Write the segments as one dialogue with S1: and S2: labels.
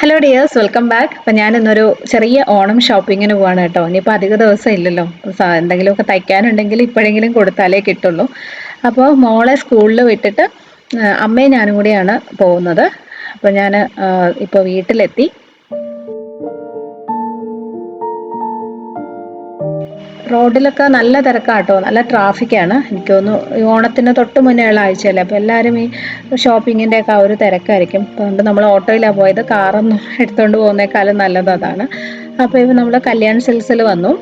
S1: Hello dears, welcome back. അപ്പം ഞാൻ ഇന്നൊരു ചെറിയ ഓണം ഷോപ്പിങ്ങിന് പോവാണ് കേട്ടോ. ഇനിയിപ്പോൾ അധിക ദിവസം ഇല്ലല്ലോ. എന്തെങ്കിലുമൊക്കെ തയ്ക്കാനുണ്ടെങ്കിൽ ഇപ്പോഴെങ്കിലും കൊടുത്താലേ കിട്ടുള്ളൂ. അപ്പോൾ മോളെ സ്കൂളിൽ വിട്ടിട്ട് അമ്മയും ഞാനും കൂടിയാണ് പോകുന്നത്. അപ്പോൾ ഞാൻ ഇപ്പോൾ വീട്ടിലെത്തി. റോഡിലൊക്കെ നല്ല തിരക്കാട്ടോ, നല്ല ട്രാഫിക്കാണ്. എനിക്ക് തോന്നുന്നു ഈ ഓണത്തിന് തൊട്ട് മുന്നേ ഉള്ള ആഴ്ചയല്ലേ, അപ്പോൾ എല്ലാവരും ഈ ഷോപ്പിങ്ങിൻ്റെ ഒക്കെ ആ ഒരു തിരക്കായിരിക്കും. അതുകൊണ്ട് നമ്മൾ ഓട്ടോയിലാണ് പോയത്. കാറൊന്നും എടുത്തുകൊണ്ട് പോകുന്നേക്കാളും നല്ലത് അതാണ്. അപ്പോൾ ഇപ്പം നമ്മൾ കല്യാൺ സിൽസിൽ വന്നു.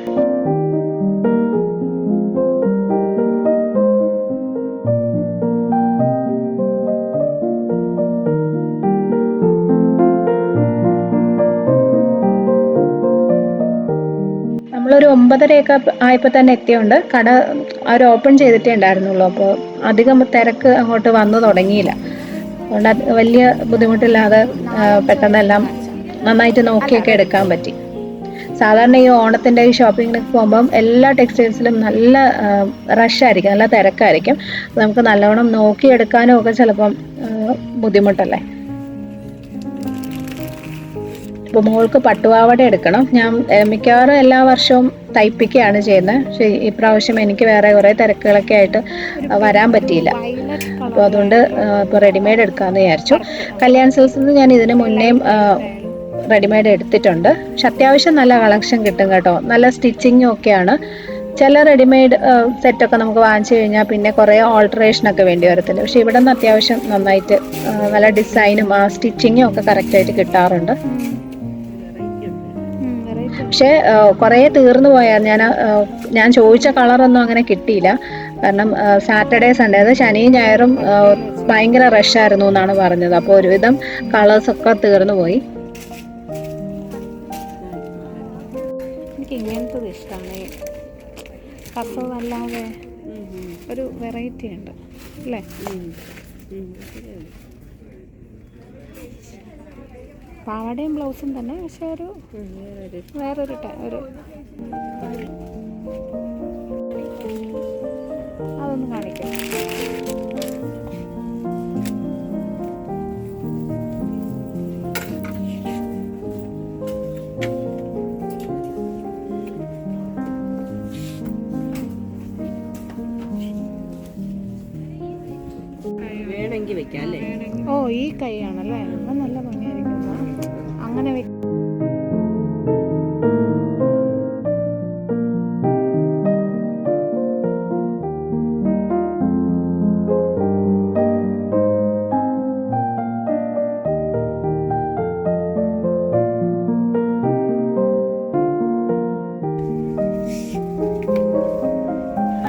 S1: നമ്മളൊരു 9:30 ആയപ്പോൾ തന്നെ എത്തിയോണ്ട് കട അവർ ഓപ്പൺ ചെയ്തിട്ടേ ഉണ്ടായിരുന്നുള്ളൂ. അപ്പോൾ അധികം തിരക്ക് അങ്ങോട്ട് വന്നു തുടങ്ങിയില്ല. അതുകൊണ്ട് വലിയ ബുദ്ധിമുട്ടില്ലാതെ പെട്ടെന്നെല്ലാം നന്നായിട്ട് നോക്കിയൊക്കെ എടുക്കാൻ പറ്റി. സാധാരണ ഈ ഓണത്തിൻ്റെ ഈ ഷോപ്പിങ്ങിന് പോകുമ്പം എല്ലാ ടെക്സ്റ്റൈൽസിലും നല്ല റഷായിരിക്കും, നല്ല തിരക്കായിരിക്കും. നമുക്ക് നല്ലവണ്ണം നോക്കിയെടുക്കാനും ഒക്കെ ചിലപ്പം ബുദ്ധിമുട്ടല്ലേ. ഇപ്പോൾ മോൾക്ക് പട്ടുപാവാട എടുക്കണം. ഞാൻ മിക്കവാറും എല്ലാ വർഷവും തയ്പ്പിക്കുകയാണ് ചെയ്യുന്നത്. പക്ഷേ ഇപ്രാവശ്യം എനിക്ക് വേറെ കുറേ തിരക്കുകളൊക്കെ ആയിട്ട് വരാൻ പറ്റിയില്ല. അപ്പോൾ അതുകൊണ്ട് ഇപ്പോൾ റെഡിമെയ്ഡ് എടുക്കാമെന്ന് വിചാരിച്ചു. കല്യാൺ സിൽസിൽ നിന്ന് ഞാൻ ഇതിന് മുന്നേയും റെഡിമെയ്ഡ് എടുത്തിട്ടുണ്ട്. പക്ഷെ അത്യാവശ്യം നല്ല കളക്ഷൻ കിട്ടും കേട്ടോ. നല്ല സ്റ്റിച്ചിങ്ങും ഒക്കെയാണ്. ചില റെഡിമെയ്ഡ് സെറ്റൊക്കെ നമുക്ക് വാങ്ങിച്ചു കഴിഞ്ഞാൽ പിന്നെ കുറേ ഓൾട്ടറേഷനൊക്കെ വേണ്ടി വരത്തില്ല. പക്ഷെ ഇവിടെ നിന്ന് അത്യാവശ്യം നന്നായിട്ട് നല്ല ഡിസൈനും ആ സ്റ്റിച്ചിങ്ങും ഒക്കെ കറക്റ്റായിട്ട് കിട്ടാറുണ്ട്. പക്ഷേ കുറേ തീർന്നു പോയാൽ ഞാൻ ചോദിച്ച കളറൊന്നും അങ്ങനെ കിട്ടിയില്ല. കാരണം സാറ്റർഡേ സൺഡേ, അത് ശനിയും ഞായറും ഭയങ്കര റഷായിരുന്നു എന്നാണ് പറഞ്ഞത്. അപ്പോൾ ഒരുവിധം കളേഴ്സൊക്കെ തീർന്നു പോയി.
S2: എനിക്ക് ഇങ്ങനത്തത് ഇഷ്ടമാണ്. കസവല്ലാതെ ഒരു വെറൈറ്റി ഉണ്ട് അല്ലേ? പാവാടയും ബ്ലൗസും തന്നെ, പക്ഷെ വേറൊരു അതൊന്ന് കാണിക്കാം.
S3: വേണമെങ്കിൽ വെക്കാം അല്ലേ?
S2: ഓ, ഈ കൈയാണല്ലേ? അത് നല്ല ഭംഗിയായിരിക്കും. അങ്ങനെ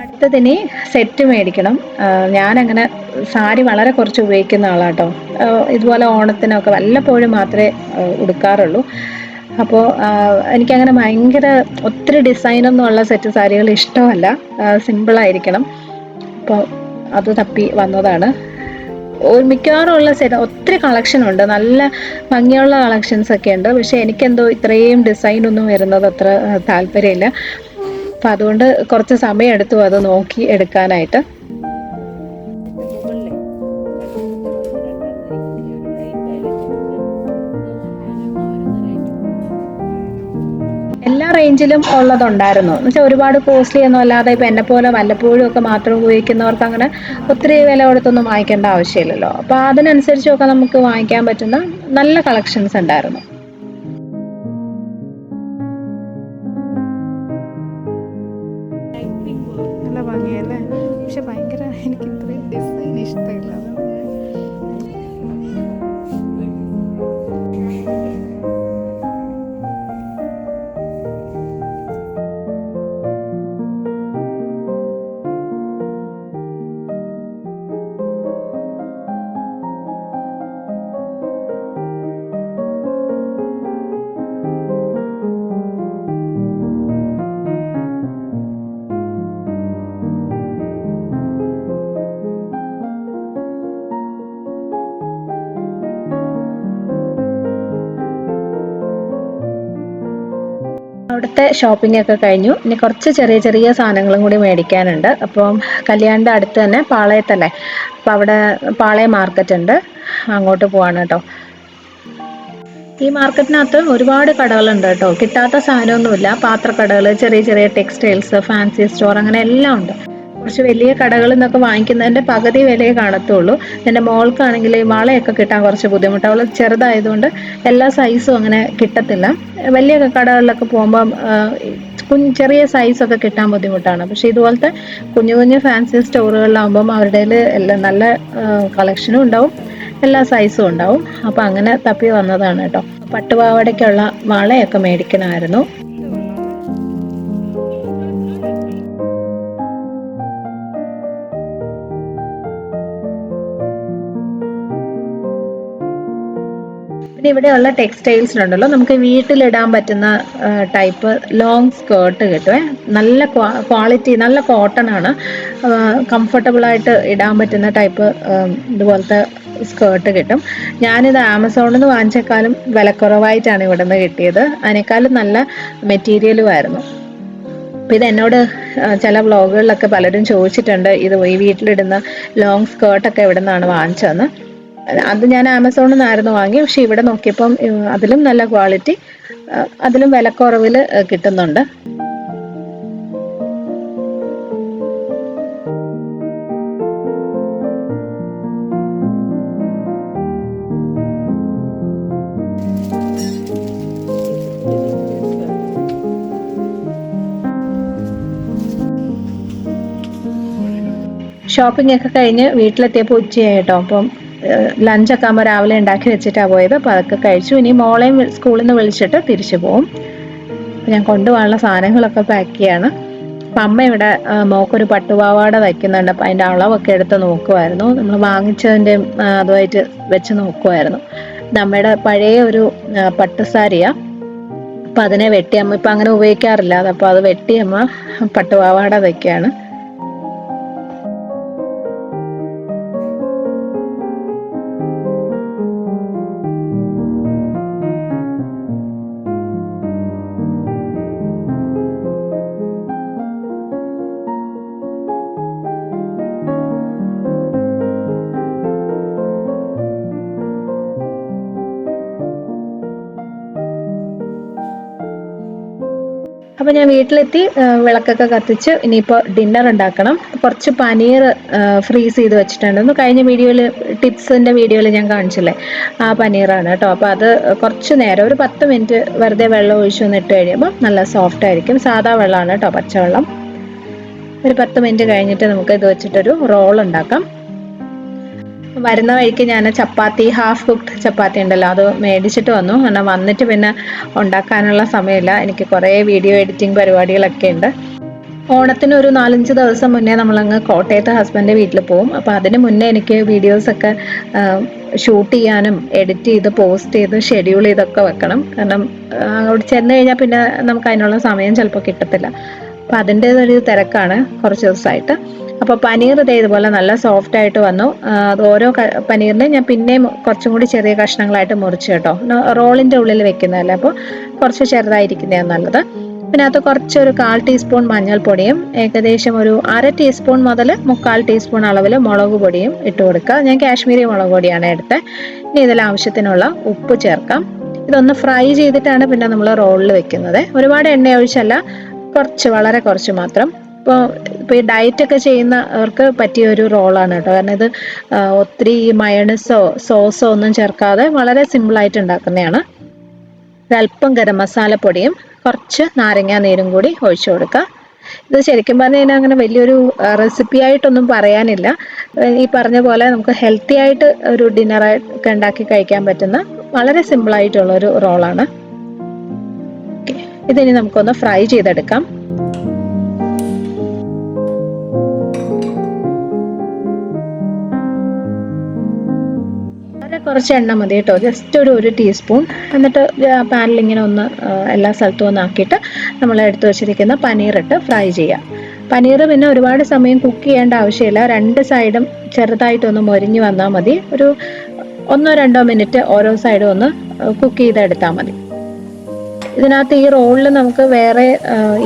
S1: അടുത്തതിന് സെറ്റ് മേടിക്കണം. ഞാനങ്ങനെ സാരി വളരെ കുറച്ച് ഉപയോഗിക്കുന്ന ആളാട്ടോ. ഇതുപോലെ ഓണത്തിനൊക്കെ വല്ലപ്പോഴും മാത്രമേ ഉടുക്കാറുള്ളൂ. അപ്പോൾ എനിക്കങ്ങനെ ഭയങ്കര ഒത്തിരി ഡിസൈനൊന്നും ഉള്ള സെറ്റ് സാരികൾ ഇഷ്ടമല്ല. സിമ്പിളായിരിക്കണം. അപ്പോൾ അത് തപ്പി വന്നതാണ്. മിക്കവാറും ഉള്ള സെറ്റ് ഒത്തിരി കളക്ഷൻ ഉണ്ട്, നല്ല ഭംഗിയുള്ള കളക്ഷൻസ് ഒക്കെ ഉണ്ട്. പക്ഷെ എനിക്കെന്തോ ഇത്രയും ഡിസൈനൊന്നും വരുന്നത് അത്ര താല്പര്യമില്ല. അപ്പം അതുകൊണ്ട് കുറച്ച് സമയം എടുത്തു അത് നോക്കി എടുക്കാനായിട്ട്. എല്ലാ റേഞ്ചിലും ഉള്ളതുണ്ടായിരുന്നു. എന്ന് വെച്ചാൽ ഒരുപാട് കോസ്റ്റ്ലി ഒന്നും അല്ലാതെ ഇപ്പം എന്നെ പോലെ വല്ലപ്പോഴും ഒക്കെ മാത്രം ഉപയോഗിക്കുന്നവർക്ക് അങ്ങനെ ഒത്തിരി വില കൊടുത്തൊന്നും വാങ്ങിക്കേണ്ട ആവശ്യമില്ലല്ലോ. അപ്പോൾ അതിനനുസരിച്ചൊക്കെ നമുക്ക് വാങ്ങിക്കാൻ പറ്റുന്ന നല്ല കളക്ഷൻസ് ഉണ്ടായിരുന്നു.
S2: നല്ല ഭംഗിയല്ലേ? പക്ഷെ ഭയങ്കര എനിക്ക് ഇത്രയും ഡിസൈൻ ഇഷ്ടമില്ല.
S1: അവിടുത്തെ ഷോപ്പിംഗ് ഒക്കെ കഴിഞ്ഞു. ഇനി കുറച്ച് ചെറിയ ചെറിയ സാധനങ്ങളും കൂടി മേടിക്കാനുണ്ട്. അപ്പം കല്യാണിൻ്റെ അടുത്ത് തന്നെ പാളയത്തല്ലേ, അപ്പോൾ അവിടെ പാളയം മാർക്കറ്റ് ഉണ്ട്, അങ്ങോട്ട് പോവാണ് കേട്ടോ. ഈ മാർക്കറ്റിനകത്ത് ഒരുപാട് കടകളുണ്ട് കേട്ടോ. കിട്ടാത്ത സാധനമൊന്നുമില്ല. പാത്രക്കടകൾ, ചെറിയ ചെറിയ ടെക്സ്റ്റൈൽസ്, ഫാൻസി സ്റ്റോർ, അങ്ങനെ എല്ലാം ഉണ്ട്. കുറച്ച് വലിയ കടകളിൽ നിന്നൊക്കെ വാങ്ങിക്കുന്നതിൻ്റെ പകുതി വിലയെ കാണത്തുള്ളൂ. എൻ്റെ മോൾക്കാണെങ്കിൽ ഈ വളയൊക്കെ കിട്ടാൻ കുറച്ച് ബുദ്ധിമുട്ട്. അവൾ ചെറുതായതുകൊണ്ട് എല്ലാ സൈസും അങ്ങനെ കിട്ടത്തില്ല. വലിയ കടകളിലൊക്കെ പോകുമ്പം ചെറിയ സൈസൊക്കെ കിട്ടാൻ ബുദ്ധിമുട്ടാണ്. പക്ഷെ ഇതുപോലത്തെ കുഞ്ഞു കുഞ്ഞു ഫാൻസി സ്റ്റോറുകളിലാകുമ്പം അവരുടെ എല്ലാം നല്ല കളക്ഷനും ഉണ്ടാവും, എല്ലാ സൈസും ഉണ്ടാവും. അപ്പം അങ്ങനെ തപ്പി വന്നതാണ് കേട്ടോ. പട്ടുപാവാടയ്ക്കുള്ള വളയൊക്കെ മേടിക്കണമായിരുന്നു.
S2: ഇത് കൊള്ളാം.
S1: പിന്നെ ഇവിടെയുള്ള ടെക്സ്റ്റൈൽസിലുണ്ടല്ലോ നമുക്ക് വീട്ടിലിടാൻ പറ്റുന്ന ടൈപ്പ് ലോങ് സ്കേർട്ട് കിട്ടുമേ. നല്ല ക്വാളിറ്റി, നല്ല കോട്ടൺ ആണ്. കംഫർട്ടബിളായിട്ട് ഇടാൻ പറ്റുന്ന ടൈപ്പ് ഇതുപോലത്തെ സ്കേർട്ട് കിട്ടും. ഞാനിത് ആമസോണിൽ നിന്ന് വാങ്ങിച്ചേക്കാളും വിലക്കുറവായിട്ടാണ് ഇവിടെ നിന്ന് കിട്ടിയത്. അതിനേക്കാളും നല്ല മെറ്റീരിയലുമായിരുന്നു. അപ്പോൾ ഇത് എന്നോട് ചില വ്ളോഗുകളിലൊക്കെ പലരും ചോദിച്ചിട്ടുണ്ട്, ഇത് ഈ വീട്ടിലിടുന്ന ലോങ് സ്കേർട്ടൊക്കെ എവിടെ നിന്നാണ് വാങ്ങിച്ചതെന്ന്. അത് ഞാൻ ആമസോണിൽ നിന്നായിരുന്നു വാങ്ങി. പക്ഷെ ഇവിടെ നോക്കിയപ്പം അതിലും നല്ല ക്വാളിറ്റി, അതിലും വിലക്കുറവിൽ കിട്ടുന്നുണ്ട്. ഷോപ്പിംഗ് ഒക്കെ കഴിഞ്ഞ് വീട്ടിലെത്തിയപ്പോൾ ഉച്ചയായി കേട്ടോ. അപ്പം ലഞ്ചൊക്കെ ആകുമ്പോൾ രാവിലെ ഉണ്ടാക്കി വെച്ചിട്ടാണ് പോയത്. അപ്പോൾ അതൊക്കെ കഴിച്ചു. ഇനി മോളെയും സ്കൂളിൽ നിന്ന് വിളിച്ചിട്ട് തിരിച്ചു പോകും. അപ്പം ഞാൻ കൊണ്ടുപോകാനുള്ള സാധനങ്ങളൊക്കെ പാക്ക് ചെയ്യാണ്. അപ്പം അമ്മ ഇവിടെ മോക്കൊരു പട്ടുപാവാട തയ്ക്കുന്നുണ്ട്. അപ്പം അതിൻ്റെ അളവൊക്കെ എടുത്ത് നോക്കുമായിരുന്നു. നമ്മൾ വാങ്ങിച്ചതിൻ്റെ അതുമായിട്ട് വെച്ച് നോക്കുമായിരുന്നു. നമ്മുടെ പഴയ ഒരു പട്ടുസാരിയാണ്. അപ്പം അതിനെ വെട്ടി അമ്മ ഇപ്പം അങ്ങനെ ഉപയോഗിക്കാറില്ല. അപ്പോൾ അത് വെട്ടി അമ്മ പട്ടുപാവാട തയ്ക്കുകയാണ്. അപ്പം ഞാൻ വീട്ടിലെത്തി വിളക്കൊക്കെ കത്തിച്ച് ഇനിയിപ്പോൾ ഡിന്നർ ഉണ്ടാക്കണം. കുറച്ച് പനീർ ഫ്രീസ് ചെയ്ത് വെച്ചിട്ടുണ്ടെന്ന് കഴിഞ്ഞ വീഡിയോയിൽ, ടിപ്സിൻ്റെ വീഡിയോയിൽ ഞാൻ കാണിച്ചില്ലേ, ആ പനീറാണ് കേട്ടോ. അപ്പോൾ അത് കുറച്ച് നേരം ഒരു 10 മിനിറ്റ് വെറുതെ വെള്ളം ഒഴിച്ച് വന്നിട്ട് കഴിയുമ്പോൾ നല്ല സോഫ്റ്റ് ആയിരിക്കും. സാധാ വെള്ളമാണ് കേട്ടോ, പച്ചവെള്ളം. ഒരു 10 മിനിറ്റ് കഴിഞ്ഞിട്ട് നമുക്ക് ഇത് വെച്ചിട്ടൊരു റോൾ ഉണ്ടാക്കാം. വരുന്ന വഴിക്ക് ഞാൻ ചപ്പാത്തി, ഹാഫ് കുക്ക്ഡ് ചപ്പാത്തി ഉണ്ടല്ലോ, അത് മേടിച്ചിട്ട് വന്നു. കാരണം വന്നിട്ട് പിന്നെ ഉണ്ടാക്കാനുള്ള സമയമില്ല. എനിക്ക് കുറേ വീഡിയോ എഡിറ്റിംഗ് പരിപാടികളൊക്കെ ഉണ്ട്. ഓണത്തിന് ഒരു 4-5 ദിവസം മുന്നേ നമ്മളങ്ങ് കോട്ടയത്ത് ഹസ്ബൻഡിൻ്റെ വീട്ടിൽ പോകും. അപ്പോൾ അതിന് മുന്നേ എനിക്ക് വീഡിയോസൊക്കെ ഷൂട്ട് ചെയ്യാനും എഡിറ്റ് ചെയ്ത് പോസ്റ്റ് ചെയ്ത് ഷെഡ്യൂൾ ചെയ്തൊക്കെ വെക്കണം. കാരണം അവിടെ ചെന്ന് കഴിഞ്ഞാൽ പിന്നെ നമുക്ക് അതിനുള്ള സമയം ചിലപ്പോൾ കിട്ടത്തില്ല. അപ്പം അതിൻ്റേതൊരു തിരക്കാണ് കുറച്ച് ദിവസമായിട്ട്. അപ്പോൾ പനീർ ഇതേപോലെ നല്ല സോഫ്റ്റ് ആയിട്ട് വന്നു. അത് ഓരോ പനീറിനെ ഞാൻ പിന്നെയും കുറച്ചും കൂടി ചെറിയ കഷ്ണങ്ങളായിട്ട് മുറിച്ച് കേട്ടോ. റോളിൻ്റെ ഉള്ളിൽ വെക്കുന്നതല്ല, അപ്പോൾ കുറച്ച് ചെറുതായിരിക്കുന്നതാണ് നല്ലത്. പിന്നെ അത് കുറച്ചൊരു 1/4 ടീസ്പൂൺ മഞ്ഞൾപ്പൊടിയും ഏകദേശം ഒരു 1/2 ടീസ്പൂൺ മുതൽ 3/4 ടീസ്പൂൺ അളവിൽ മുളക് പൊടിയും ഇട്ട് കൊടുക്കുക. ഞാൻ കാശ്മീരി മുളക് പൊടിയാണ് എടുത്തത്. ഇനി ഇതിൽ ആവശ്യത്തിനുള്ള ഉപ്പ് ചേർക്കാം. ഇതൊന്ന് ഫ്രൈ ചെയ്തിട്ടാണ് പിന്നെ നമ്മൾ റോളിൽ വെക്കുന്നത്. ഒരുപാട് എണ്ണ ഒഴിച്ചല്ല, വളരെ കുറച്ച് മാത്രം. ഇപ്പോൾ ഈ ഡയറ്റൊക്കെ ചെയ്യുന്നവർക്ക് പറ്റിയ ഒരു റോളാണ് കേട്ടോ. കാരണം ഇത് ഒത്തിരി മയണൈസോ സോസോ ഒന്നും ചേർക്കാതെ വളരെ സിമ്പിളായിട്ട് ഉണ്ടാക്കുന്നതാണ്. ഒരല്പം ഗരം മസാലപ്പൊടിയും കുറച്ച് നാരങ്ങാ നീരും കൂടി ഒഴിച്ചു കൊടുക്കുക. ഇത് ശരിക്കും പറഞ്ഞു കഴിഞ്ഞാൽ അങ്ങനെ വലിയൊരു റെസിപ്പി ആയിട്ടൊന്നും പറയാനില്ല. ഈ പറഞ്ഞ പോലെ നമുക്ക് ഹെൽത്തി ആയിട്ട് ഒരു ഡിന്നറൊക്കെ ഉണ്ടാക്കി കഴിക്കാൻ പറ്റുന്ന വളരെ സിമ്പിളായിട്ടുള്ളൊരു റോളാണ്. ഇതിനി നമുക്കൊന്ന് ഫ്രൈ ചെയ്തെടുക്കാം. കുറച്ച് എണ്ണ മതി കേട്ടോ, ജസ്റ്റ് ഒരു ടീസ്പൂൺ. എന്നിട്ട് പാനിൽ ഇങ്ങനെ ഒന്ന് എല്ലാ സ്ഥലത്തും ഒന്ന് ആക്കിയിട്ട് നമ്മൾ എടുത്തു വെച്ചിരിക്കുന്ന പനീർ ഇട്ട് ഫ്രൈ ചെയ്യാം. പനീർ പിന്നെ ഒരുപാട് സമയം കുക്ക് ചെയ്യേണ്ട ആവശ്യമില്ല. 2 സൈഡും ചെറുതായിട്ടൊന്ന് മൊരിഞ്ഞ് വന്നാൽ മതി. ഒരു 1-2 മിനിറ്റ് ഓരോ സൈഡും ഒന്ന് കുക്ക് ചെയ്തെടുത്താൽ മതി. ഇതിനകത്ത് ഈ റോളിൽ നമുക്ക് വേറെ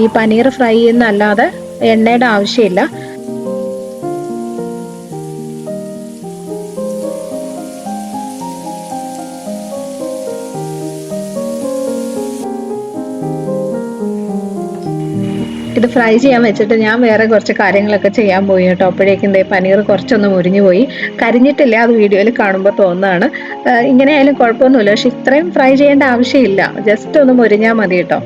S1: ഈ പനീർ ഫ്രൈ ചെയ്യുന്നതല്ലാതെ എണ്ണയുടെ ആവശ്യമില്ല. ഇത് ഫ്രൈ ചെയ്യാൻ വെച്ചിട്ട് ഞാൻ വേറെ കുറച്ച് കാര്യങ്ങളൊക്കെ ചെയ്യാൻ പോയി കേട്ടോ. അപ്പോഴേക്കും പനീർ കുറച്ചൊന്ന് മുരിഞ്ഞു പോയി. കരിഞ്ഞിട്ടില്ല, അത് വീഡിയോയിൽ കാണുമ്പോൾ തോന്നുന്നതാണ്. ഇങ്ങനെ ആയാലും കുഴപ്പമൊന്നുമില്ല, പക്ഷെ ഇത്രയും ഫ്രൈ ചെയ്യേണ്ട ആവശ്യമില്ല, ജസ്റ്റ് ഒന്ന് മുരിഞ്ഞാൽ മതി കേട്ടോ.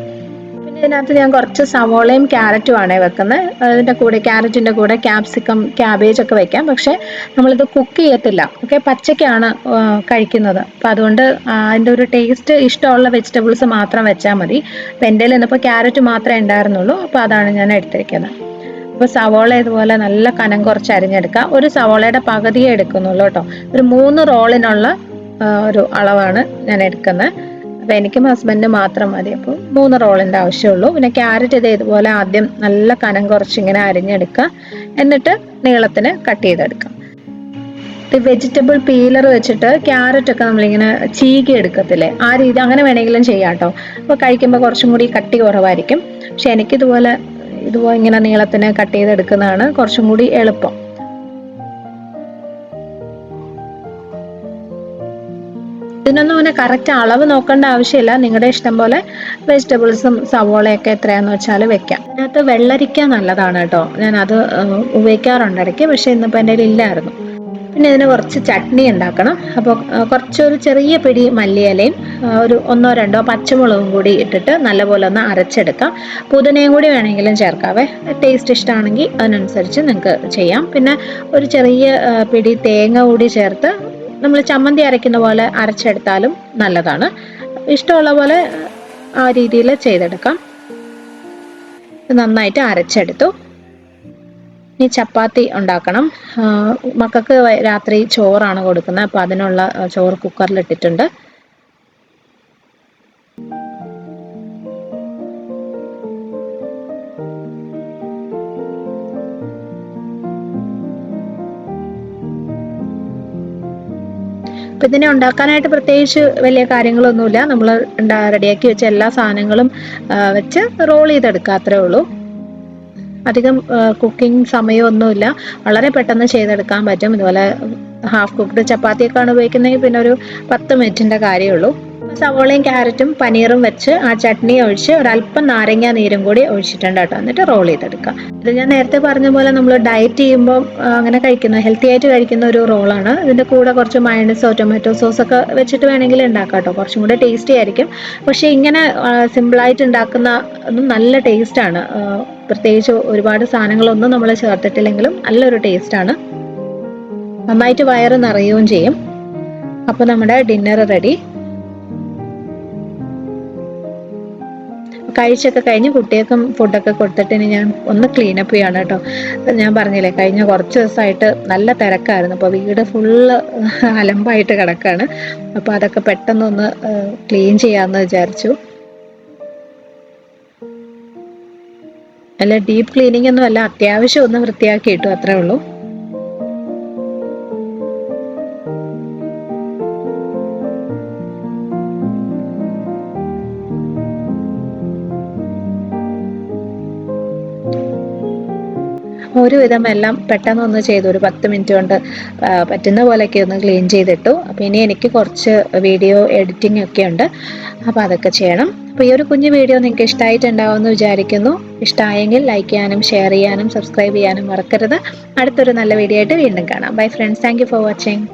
S1: പിന്നെ ഇതിനകത്ത് ഞാൻ കുറച്ച് സവോളയും ക്യാരറ്റും ആണേ വെക്കുന്നത്. അതിൻ്റെ കൂടെ ക്യാരറ്റിൻ്റെ കൂടെ ക്യാപ്സിക്കം, ക്യാബേജ് ഒക്കെ വെക്കാം. പക്ഷെ നമ്മളിത് കുക്ക് ചെയ്യത്തില്ല, ഓക്കെ, പച്ചക്കാണ് കഴിക്കുന്നത്. അപ്പം അതുകൊണ്ട് അതിൻ്റെ ഒരു ടേസ്റ്റ് ഇഷ്ടമുള്ള വെജിറ്റബിൾസ് മാത്രം വെച്ചാൽ മതി. അപ്പം എൻ്റെ കയ്യിൽ ഇന്നിപ്പോൾ ക്യാരറ്റ് മാത്രമേ ഉണ്ടായിരുന്നുള്ളൂ, അപ്പോൾ അതാണ് ഞാൻ എടുത്തിരിക്കുന്നത്. അപ്പോൾ സവോള ഇതുപോലെ നല്ല കനം കുറച്ച് അരിഞ്ഞെടുക്കുക. ഒരു സവോളയുടെ പകുതിയേ എടുക്കുന്നുള്ളൂ കേട്ടോ. ഒരു 3 റോളിനുള്ള ഒരു അളവാണ് ഞാൻ എടുക്കുന്നത്. അപ്പം എനിക്കും ഹസ്ബൻഡിനും മാത്രം മതി, അപ്പോൾ 3 റോളിൻ്റെ ആവശ്യമുള്ളൂ. പിന്നെ ക്യാരറ്റ് ഇതുപോലെ ആദ്യം നല്ല കനം കുറച്ച് ഇങ്ങനെ അരിഞ്ഞെടുക്കുക, എന്നിട്ട് നീളത്തിന് കട്ട് ചെയ്തെടുക്കാം. വെജിറ്റബിൾ പീലർ വെച്ചിട്ട് ക്യാരറ്റ് ഒക്കെ നമ്മളിങ്ങനെ ചീകി എടുക്കത്തില്ലേ, ആ രീതി അങ്ങനെ വേണമെങ്കിലും ചെയ്യാം കേട്ടോ. അപ്പോൾ കഴിക്കുമ്പോൾ കുറച്ചും കൂടി കട്ടി കുറവായിരിക്കും. പക്ഷെ എനിക്കിതുപോലെ ഇങ്ങനെ നീളത്തിന് കട്ട് ചെയ്തെടുക്കുന്നതാണ് കുറച്ചും കൂടി എളുപ്പം. ഇതിനൊന്നും അങ്ങനെ കറക്റ്റ് അളവ് നോക്കേണ്ട ആവശ്യമില്ല. നിങ്ങളുടെ ഇഷ്ടം പോലെ വെജിറ്റബിൾസും സവോളയൊക്കെ എത്രയാണെന്ന് വെച്ചാൽ വെക്കാം. അതിനകത്ത് വെള്ളരിക്ക നല്ലതാണ് കേട്ടോ, ഞാൻ അത് ഉപയോഗിക്കാറുണ്ട് ഇടയ്ക്ക്, പക്ഷെ ഇന്നിപ്പോൾ എൻ്റെ കയ്യിൽ ഇല്ലായിരുന്നു. പിന്നെ ഇതിന് കുറച്ച് ചട്നി ഉണ്ടാക്കണം. അപ്പോൾ കുറച്ചൊരു ചെറിയ പിടി മല്ലിയിലയും ഒരു 1-2 പച്ചമുളകും കൂടി ഇട്ടിട്ട് നല്ലപോലെ ഒന്ന് അരച്ചെടുക്കാം. പുതിനയും കൂടി വേണമെങ്കിലും ചേർക്കാവേ, ടേസ്റ്റ് ഇഷ്ടമാണെങ്കിൽ അതിനനുസരിച്ച് നിങ്ങൾക്ക് ചെയ്യാം. പിന്നെ ഒരു ചെറിയ പിടി തേങ്ങ കൂടി ചേർത്ത് നമ്മൾ ചമ്മന്തി അരയ്ക്കുന്ന പോലെ അരച്ചെടുത്താലും നല്ലതാണ്. ഇഷ്ടമുള്ള പോലെ ആ രീതിയിൽ ചെയ്തെടുക്കാം. നന്നായിട്ട് അരച്ചെടുത്തു. ഇനി ചപ്പാത്തി ഉണ്ടാക്കണം. മക്കൾക്ക് രാത്രി ചോറാണ് കൊടുക്കുന്നത്, അപ്പോൾ അതിനുള്ള ചോറ് കുക്കറിലിട്ടിട്ടുണ്ട്. അപ്പം ഇതിനെ ഉണ്ടാക്കാനായിട്ട് പ്രത്യേകിച്ച് വലിയ കാര്യങ്ങളൊന്നുമില്ല. നമ്മൾ റെഡിയാക്കി വെച്ച എല്ലാ സാധനങ്ങളും വെച്ച് റോൾ ചെയ്തെടുക്കുക, അത്രേ ഉള്ളൂ. അധികം കുക്കിംഗ് സമയമൊന്നുമില്ല, വളരെ പെട്ടെന്ന് ചെയ്തെടുക്കാൻ പറ്റും. ഇതുപോലെ ഹാഫ് കുക്ക്ഡ് ചപ്പാത്തിയൊക്കെയാണ് ഉപയോഗിക്കുന്നതെങ്കിൽ പിന്നെ ഒരു 10 മിനിറ്റിൻ്റെ കാര്യമുള്ളൂ. സവോളയും ക്യാരറ്റും പനീറും വെച്ച് ആ ചട്നി ഒഴിച്ച് ഒരല്പം നാരങ്ങ നീരും കൂടി ഒഴിച്ചിട്ടുണ്ട് കേട്ടോ. എന്നിട്ട് റോൾ ചെയ്തെടുക്കുക. ഇത് ഞാൻ നേരത്തെ പറഞ്ഞ പോലെ നമ്മൾ ഡയറ്റ് ചെയ്യുമ്പോൾ അങ്ങനെ കഴിക്കുന്ന, ഹെൽത്തി ആയിട്ട് കഴിക്കുന്ന ഒരു റോളാണ്. ഇതിൻ്റെ കൂടെ കുറച്ച് മയണൈസോ ടൊമാറ്റോ സോസൊക്കെ വെച്ചിട്ട് വേണമെങ്കിൽ ഉണ്ടാക്കാം കേട്ടോ, കുറച്ചും കൂടെ ടേസ്റ്റി ആയിരിക്കും. പക്ഷേ ഇങ്ങനെ സിമ്പിളായിട്ട് ഉണ്ടാക്കുന്ന നല്ല ടേസ്റ്റാണ്. പ്രത്യേകിച്ച് ഒരുപാട് സാധനങ്ങളൊന്നും നമ്മൾ ചേർത്തിട്ടില്ലെങ്കിലും നല്ലൊരു ടേസ്റ്റാണ്. നന്നായിട്ട് വയറ് നിറയുകയും ചെയ്യും. അപ്പോൾ നമ്മുടെ ഡിന്നർ റെഡി. കഴിച്ചൊക്കെ കഴിഞ്ഞ് കുട്ടികൾക്കും ഫുഡൊക്കെ കൊടുത്തിട്ട് ഇനി ഞാൻ ഒന്ന് ക്ലീനപ്പ് ചെയ്യാണ് കേട്ടോ. ഞാൻ പറഞ്ഞില്ലേ, കഴിഞ്ഞ കുറച്ച് ദിവസമായിട്ട് നല്ല തിരക്കായിരുന്നു. അപ്പോൾ വീട് ഫുള്ള് അലമ്പായിട്ട് കിടക്കുകയാണ്. അപ്പോൾ അതൊക്കെ പെട്ടെന്നൊന്ന് ക്ലീൻ ചെയ്യാമെന്ന് വിചാരിച്ചു. അല്ല, ഡീപ്പ് ക്ലീനിങ് ഒന്നും അല്ല, അത്യാവശ്യം ഒന്ന് വൃത്തിയാക്കി ഇട്ടു, അത്രേ ഉള്ളൂ. ഒരുവിധം എല്ലാം പെട്ടെന്നൊന്ന് ചെയ്തു, ഒരു 10 മിനിറ്റ് കൊണ്ട് പറ്റുന്ന പോലെയൊക്കെ ഒന്ന് ക്ലീൻ ചെയ്തിട്ടു. അപ്പോൾ ഇനി എനിക്ക് കുറച്ച് വീഡിയോ എഡിറ്റിംഗ് ഒക്കെ ഉണ്ട്, അപ്പോൾ അതൊക്കെ ചെയ്യണം. അപ്പോൾ ഈ ഒരു കുഞ്ഞു വീഡിയോ നിങ്ങൾക്ക് ഇഷ്ടമായിട്ടുണ്ടാവുമെന്ന് വിചാരിക്കുന്നു. ഇഷ്ടമായെങ്കിൽ ലൈക്ക് ചെയ്യാനും ഷെയർ ചെയ്യാനും സബ്സ്ക്രൈബ് ചെയ്യാനും മറക്കരുത്. അടുത്തൊരു നല്ല വീഡിയോ ആയിട്ട് വീണ്ടും കാണാം. Bye friends, thank you for watching.